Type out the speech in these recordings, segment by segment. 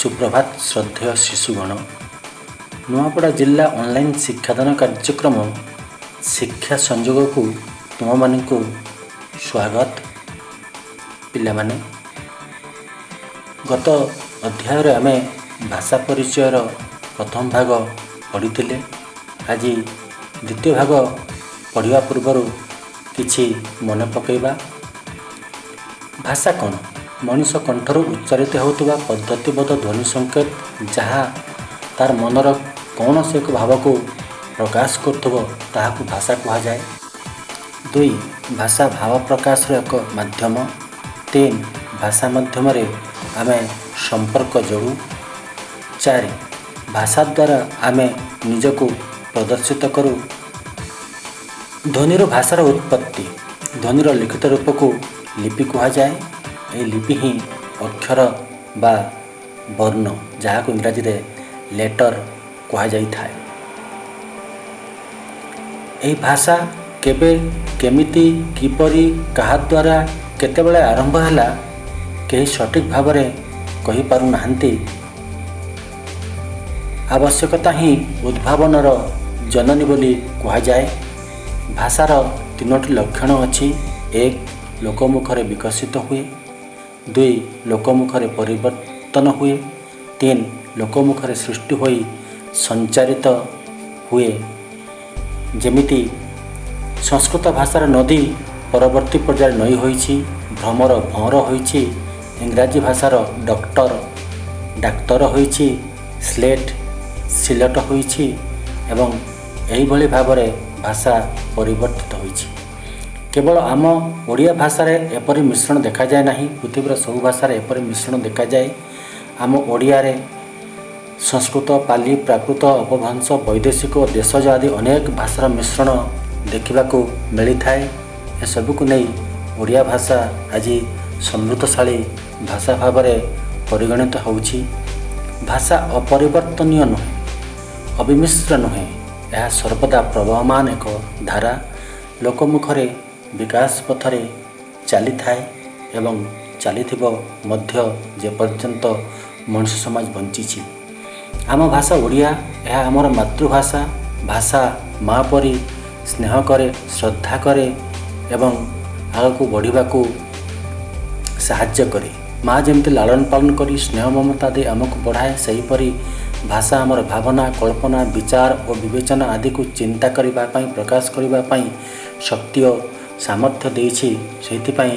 सुप्रभात श्रद्धेय शिशुगण नुआपड़ा जिला ऑनलाइन शिक्षादान कार्यक्रम शिक्षा संयोग को तुम मान को स्वागत। पिला माने गत अध्याय आम भाषा परिचयर प्रथम भाग पढ़ी। आज द्वितीय भाग पढ़ा पूर्वर किछि मन पकईबा। भाषा कौन? मनुष्य कंठर उच्चारित होता पद्धतिबद्ध ध्वनि संकेत जहाँ तार मनर कौन से एक भाव को प्रकाश करता भाषा कहुए। 2 भाषा भाव प्रकाश एक माध्यम। 3 भाषा माध्यम आम संपर्क जोड़ू। 4 भाषा द्वारा आम निजको प्रदर्शित करूँ। ध्वनिर भाषार उत्पत्ति। ध्वनिर लिखित रूप को लिपि कहुए। यह लिपि ही अक्षर बा वर्ण जहाँ को इंग्राजी रे लेटर कहुए। यह भाषा केबे केमिति किपरि कहा द्वारा केतेबेले आरंभ हैला कहीं सठिक भाव में कहि पारु नाहंती। आवश्यकता ही उद्भावनर जननी बोली कहुए। भाषार 3टी लक्षण अच्छी। 1 लोकमुखरे विकसित हुए। 2 लोकमुखरे परिवर्तन हुए। 3 लोकमुखरे सृष्टि होई संचारित हुए। जेमिति संस्कृत भाषार नदी परवर्ती पर्यायर नई होईछि, भ्रमर भंवर होईछि। इंग्राजी भाषार डाक्तर होईछि, स्लेट सिलट होईछि एवं एही भली भाबरे भाषा परिवर्तित होईछि। केवल आम ओडिया भाषा रे एपरि मिश्रण देखा जाए नहीं, पृथ्वीर सब भाषा रे एपरि मिश्रण देखा जाए। आम ओडिया रे संस्कृत, पाली, प्राकृत, अपभ्रंश, वैदेशिक और देशज आदि अनेक भाषार मिश्रण देखा मिली थाए। ए सबको नहीं ओडिया भाषा आज समृद्धशाली भाषा भाव में परिगणित होउछि। भाषा अपरिवर्तनीय नुहे, अविमिश्र नुहे, यह सर्वदा प्रवहमान एक धारा लोकमुखरे विकास पथरे चली थाए एवं चलीथिबो मध्य जे पर्यंत मनुष्य समाज बंची। आम भाषा ओडिया, यह आमर मातृभाषा। भाषा माँ परी स्नेह करे, श्रद्धा करे एवं आगको बढ़िबा को साहाय्य करे। माँ जमती लालन पालन करी स्नेह ममता दे आमको बढ़ाए, सेहीपरि भाषा आमर भावना, कल्पना, विचार और विवेचना आदि को चिंता करिबा पई, प्रकाश करिबा पई शक्ति और सामर्थ्य देछि। सेहिथिपई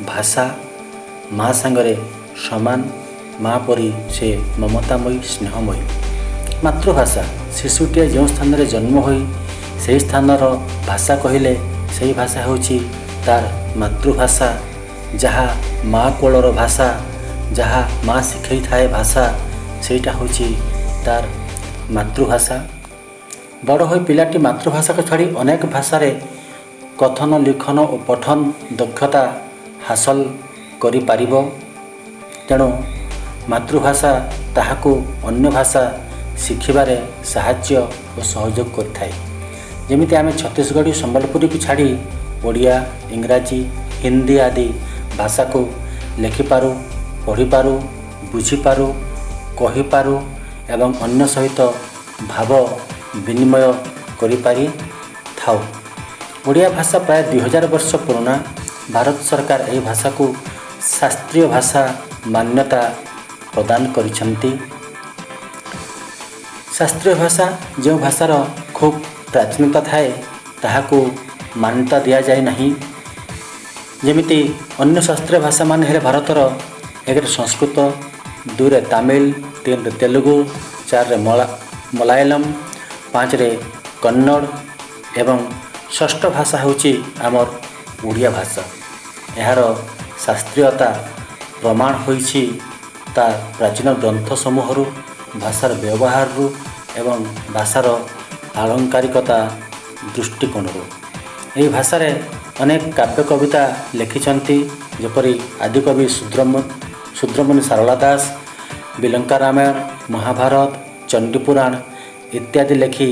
भाषा माँ सांगरे समान, माँ परी से ममतामयी, स्नेहमयी। मातृभाषा शिशुटीए जो स्थान रे जन्म होई से स्थानर भाषा कहिले से भाषा होछि तार मातृभाषा। जहाँ माँ कोलर भाषा, जहाँ माँ शिखई थाए भाषा, सेटा होछि तार मातृभाषा। बड़ होई पिलाटी मातृभाषा को छाड़ी अनेक भाषा रे कथन, लिखन और पठन दक्षता हासिल करि पारिबो। तेणु मातृभाषा ताहाको अन्य भाषा शिखिबारे साहाय्य और सहयोग करथाए। जेमिति आमे छत्तीसगढ़ी, संबलपुरी को छाड़ी ओडिया, इंग्राजी, हिंदी आदि भाषा को लिखिपारू, पढ़िपारू, बुझीपारू, कहिपारू एवं अन्य सहित भाव विनिमय करिपारी थाउ। ओडिया भाषा प्राय 2000 वर्ष पुराना। भारत सरकार यह भाषा को शास्त्रीय भाषा मान्यता प्रदान करिसेंती। शास्त्रीय भाषा जो भाषार खूब प्राचीनता थाए ताहाको मान्यता दिया जाए नहीं। जेमिति अन्य शास्त्रीय भाषा मान हेले भारतर 1 संस्कृत, 2 तमिल, 3 तेलुगु, 4 मलयालम, 5 कन्नड़ एवं 6ठ भाषा होची आमर ओडिया भाषा। यार शास्त्रीयता प्रमाण होईछि ता प्राचीन ग्रंथ समूहरु, भाषार व्यवहार एवं भाषार आलंकारिकता दृष्टिकोणरू। यह भाषा रे अनेक काव्य कविता लिखिछंती, जेपरि आदिकवि शूद्रमुनि सारला दास बिलंका रामायण, महाभारत, चंडीपुराण इत्यादि लेखि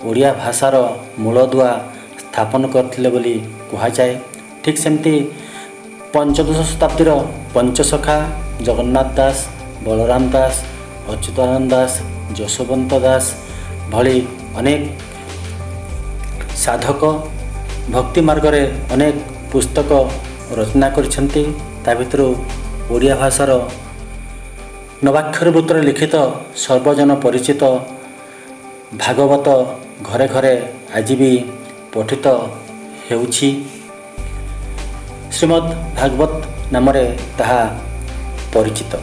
ओडिया भाषार मूलदुआ स्थापन करथिले बोली कहुए। ठीक सेमती पंचदश शताब्दीर पंचसखा जगन्नाथ दास, बलराम दास, ଅଚ୍ୟୁତାନନ୍ଦ ଦାସ, ଯଶୋବନ୍ତ ଦାସ ଭଳି ଅନେକ ସାଧକ ଭକ୍ତି ମାର୍ଗରେ ଅନେକ ପୁସ୍ତକ ରଚନା କରିଛନ୍ତି। ତା ଭିତରୁ ଓଡ଼ିଆ ଭାଷାର ନବାକ୍ଷରବୃତ୍ତରେ ଲିଖିତ ସର୍ବଜନ ପରିଚିତ ଭାଗବତ ଘରେ ଘରେ ଆଜି ବି ପଠିତ ହେଉଛି। ଶ୍ରୀମଦ୍ ଭାଗବତ ନାମରେ ତାହା ପରିଚିତ।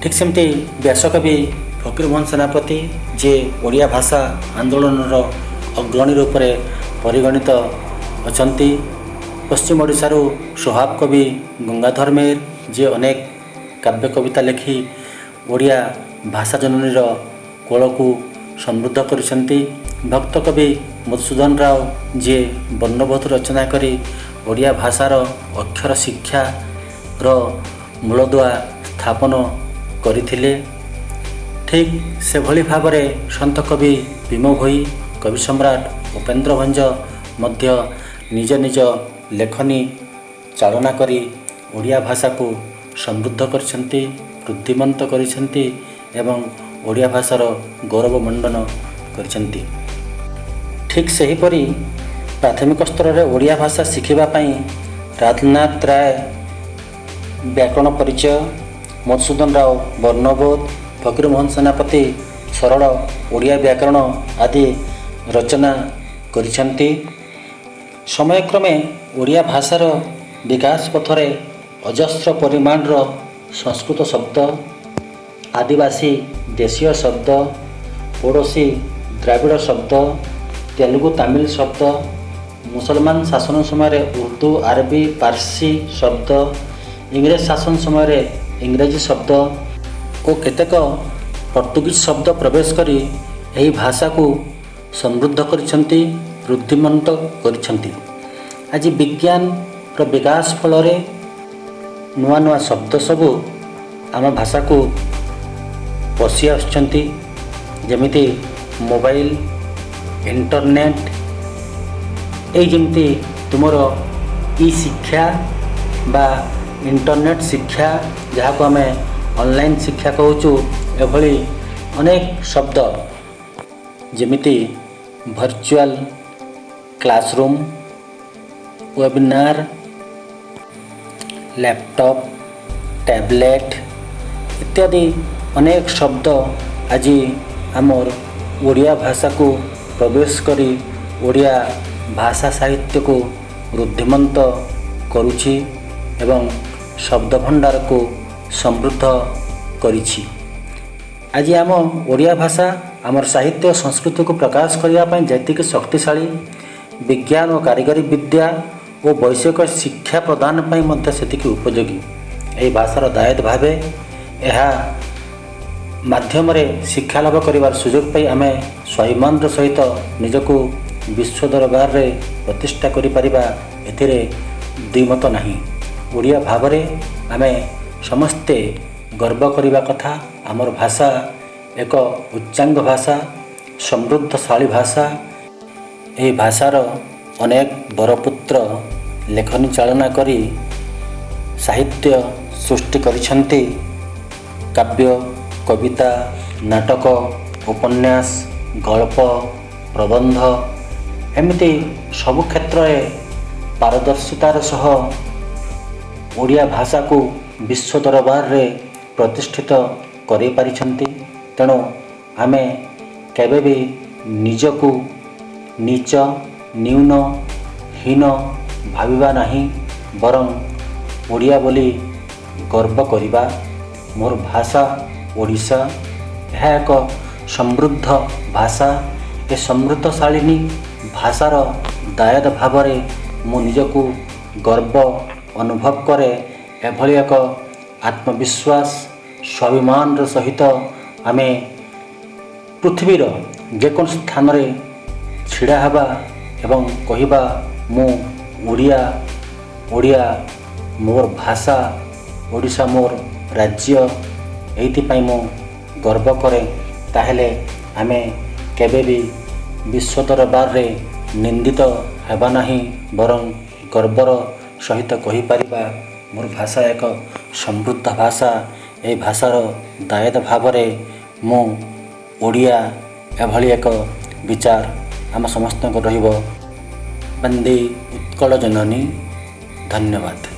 ଠିକ୍ ସେମିତି ବ୍ୟାସକବି ଫକୀରମୋହନ ସେନାପତି ଯିଏ ଓଡ଼ିଆ ଭାଷା ଆନ୍ଦୋଳନର ଅଗ୍ରଣୀ ରୂପରେ ପରିଗଣିତ ଅଛନ୍ତି। ପଶ୍ଚିମ ଓଡ଼ିଶାରୁ ସ୍ୱଭାବ କବି ଗଙ୍ଗାଧର ମେହେର ଯିଏ ଅନେକ କାବ୍ୟ କବିତା ଲେଖି ଓଡ଼ିଆ ଭାଷା ଜନନୀର କୋଳକୁ ସମୃଦ୍ଧ କରିଛନ୍ତି। ଭକ୍ତ କବି ମଧୁସୂଦନ ରାଓ ଯିଏ ବର୍ଣ୍ଣବୋଧ ରଚନା କରି ଓଡ଼ିଆ ଭାଷାର ଅକ୍ଷର ଶିକ୍ଷାର ମୂଳଦୁଆ ସ୍ଥାପନ କରିଥିଲେ। ଠିକ୍ ସେଭଳି ଭାବରେ ସନ୍ଥ କବି ଭୀମ ଭୋଇ, କବି ସମ୍ରାଟ ଉପେନ୍ଦ୍ର ଭଞ୍ଜ ମଧ୍ୟ ନିଜ ନିଜ ଲେଖନୀ ଚାଳନା କରି ଓଡ଼ିଆ ଭାଷାକୁ ସମୃଦ୍ଧ କରିଛନ୍ତି, ବୃଦ୍ଧିମନ୍ତ କରିଛନ୍ତି ଏବଂ ଓଡ଼ିଆ ଭାଷାର ଗୌରବ ମଣ୍ଡନ କରିଛନ୍ତି। ଠିକ୍ ସେହିପରି ପ୍ରାଥମିକ ସ୍ତରରେ ଓଡ଼ିଆ ଭାଷା ଶିଖିବା ପାଇଁ ରାଧାନାଥ ରାୟ ବ୍ୟାକରଣ ପରିଚୟ, ମଧୁସୂଦନ ରାଓ ବର୍ଣ୍ଣବୋଧ, ଫକୀରମୋହନ ସେନାପତି ସରଳ ଓଡ଼ିଆ ବ୍ୟାକରଣ ଆଦି ରଚନା କରିଛନ୍ତି। ସମୟକ୍ରମେ ଓଡ଼ିଆ ଭାଷାର ବିକାଶ ପଥରେ ଅଜସ୍ର ପରିମାଣର ସଂସ୍କୃତ ଶବ୍ଦ, ଆଦିବାସୀ ଦେଶୀୟ ଶବ୍ଦ, ପଡ଼ୋଶୀ ଦ୍ରାବିଡ଼ ଶବ୍ଦ, ତେଲୁଗୁ ତାମିଲ ଶବ୍ଦ, ମୁସଲମାନ ଶାସନ ସମୟରେ ଉର୍ଦ୍ଦୁ ଆରବୀ ପାର୍ସି ଶବ୍ଦ, ଇଂରେଜ ଶାସନ ସମୟରେ ଇଂରାଜୀ ଶବ୍ଦ ଓ କେତେକ ପର୍ତ୍ତୁଗୀଜ ଶବ୍ଦ ପ୍ରବେଶ କରି ଏହି ଭାଷାକୁ ସମୃଦ୍ଧ କରିଛନ୍ତି, ବୃଦ୍ଧିମନ୍ତ କରିଛନ୍ତି। ଆଜି ବିଜ୍ଞାନର ବିକାଶ ଫଳରେ ନୂଆ ନୂଆ ଶବ୍ଦ ସବୁ ଆମ ଭାଷାକୁ ପଶି ଆସୁଛନ୍ତି। ଯେମିତି ମୋବାଇଲ, ଇଣ୍ଟରନେଟ୍, ଏଇ ଯେମିତି ତୁମର ଇ ଶିକ୍ଷା ବା ଇଣ୍ଟରନେଟ୍ ଶିକ୍ଷା ଯାହାକୁ ଆମେ ଅନଲାଇନ୍ ଶିକ୍ଷା କହୁଛୁ, ଏଭଳି ଅନେକ ଶବ୍ଦ ଯେମିତି virtual classroom, webinar, laptop, tablet ଇତ୍ୟାଦି ଅନେକ ଶବ୍ଦ ଆଜି ଆମର ଓଡ଼ିଆ ଭାଷାକୁ ପ୍ରବେଶ କରି ଓଡ଼ିଆ ଭାଷା ସାହିତ୍ୟକୁ ବୃଦ୍ଧିମନ୍ତ କରୁଛି ଏବଂ ଶବ୍ଦ ଭଣ୍ଡାରକୁ ସମୃଦ୍ଧ କରିଛି। ଆଜି ଆମ ଓଡ଼ିଆ ଭାଷା ଆମର ସାହିତ୍ୟ ସଂସ୍କୃତିକୁ ପ୍ରକାଶ କରିବା ପାଇଁ ଯେତିକି ଶକ୍ତିଶାଳୀ, ବିଜ୍ଞାନ ଓ କାରିଗରୀ ବିଦ୍ୟା ଓ ବୈଷୟିକ ଶିକ୍ଷା ପ୍ରଦାନ ପାଇଁ ମଧ୍ୟ ସେତିକି ଉପଯୋଗୀ। ଏହି ଭାଷାର ଦାୟଦ ଭାବେ ଏହା ମାଧ୍ୟମରେ ଶିକ୍ଷା ଲାଭ କରିବାର ସୁଯୋଗ ପାଇ ଆମେ ସ୍ୱାଭିମାନର ସହିତ ନିଜକୁ ବିଶ୍ୱ ଦରବାରରେ ପ୍ରତିଷ୍ଠା କରିପାରିବା, ଏଥିରେ ଦ୍ୱିମତ ନାହିଁ। ଓଡ଼ିଆ ଭାବରେ ଆମେ ସମସ୍ତେ ଗର୍ବ କରିବା କଥା। ଆମର ଭାଷା ଏକ ଉଚ୍ଚାଙ୍ଗ ଭାଷା, ସମୃଦ୍ଧଶାଳୀ ଭାଷା। ଏହି ଭାଷାର ଅନେକ ବରପୁତ୍ର ଲେଖନୀ ଚାଳନା କରି ସାହିତ୍ୟ ସୃଷ୍ଟି କରିଛନ୍ତି। କାବ୍ୟ, କବିତା, ନାଟକ, ଉପନ୍ୟାସ, ଗଳ୍ପ, ପ୍ରବନ୍ଧ ଏମିତି ସବୁ କ୍ଷେତ୍ରରେ ପାରଦର୍ଶିତାର ସହ ଓଡ଼ିଆ ଭାଷାକୁ ବିଶ୍ୱ ଦରବାରରେ ପ୍ରତିଷ୍ଠିତ କରିପାରିଛନ୍ତି। ତେଣୁ ଆମେ କେବେ ବି ନିଜକୁ ନୀଚ, ନ୍ୟୁନ, ହୀନ ଭାବିବା ନାହିଁ, ବରଂ ଓଡ଼ିଆ ବୋଲି ଗର୍ବ କରିବା। ମୋର ଭାଷା ଓଡ଼ିଶା, ଏହା ଏକ ସମୃଦ୍ଧ ଭାଷା। ଏ ସମୃଦ୍ଧଶାଳିନୀ ଭାଷାର ଦାୟଦ ଭାବରେ ମୁଁ ନିଜକୁ ଗର୍ବ ଅନୁଭବ କରେ। ଏଭଳି ଏକ ଆତ୍ମବିଶ୍ୱାସ, ସ୍ୱାଭିମାନର ସହିତ ଆମେ ପୃଥିବୀର ଯେକୌଣସି ସ୍ଥାନରେ ଛିଡ଼ା ହେବା ଏବଂ କହିବା ମୁଁ ଓଡ଼ିଆ, ଓଡ଼ିଆ ମୋର ଭାଷା, ଓଡ଼ିଶା ମୋର ରାଜ୍ୟ, ଏଇଥିପାଇଁ ମୁଁ ଗର୍ବ କରେ। ତାହେଲେ ଆମେ କେବେ ବି ବିଶ୍ୱ ଦରବାରରେ ନିନ୍ଦିତ ହେବା ନାହିଁ, ବରଂ ଗର୍ବର ସହିତ କହିପାରିବା ମୋର ଭାଷା ଏକ ସମୃଦ୍ଧ ଭାଷା। ଏହି ଭାଷାର ଦାୟଦ ଭାବରେ ମୁଁ ଓଡ଼ିଆ ଏଭଳି ଏକ ବିଚାର ଆମ ସମସ୍ତଙ୍କ ରହିବ। ବନ୍ଦେ ଉତ୍କଳ ଜନନୀ। ଧନ୍ୟବାଦ।